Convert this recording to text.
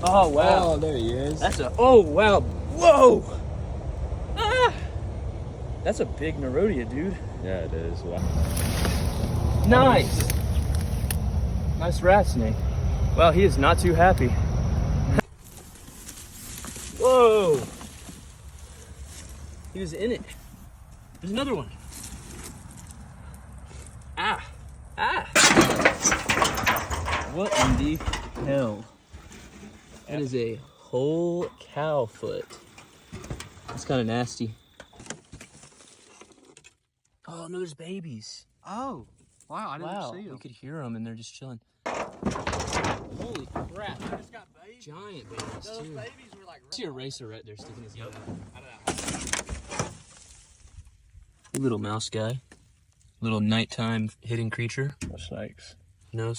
Oh, wow. Oh, there he is. That's a, oh, wow. Whoa. Ah. That's a big Nerodia, dude. Yeah, it is. Wow. Nice. Nice rat snake. Well, he is not too happy. Whoa. He was in it. There's another one. Ah. Ah. What in the hell? That is a whole cow foot. That's kind of nasty. Oh, no, there's babies. Oh, wow, I didn't see You them. could hear them and they're just chilling. Holy crap. Just got babies. Giant babies, Those too. babies were like... I see a racer right there sticking his head out. Out of that. Little mouse guy. Little nighttime hidden creature. Snakes. No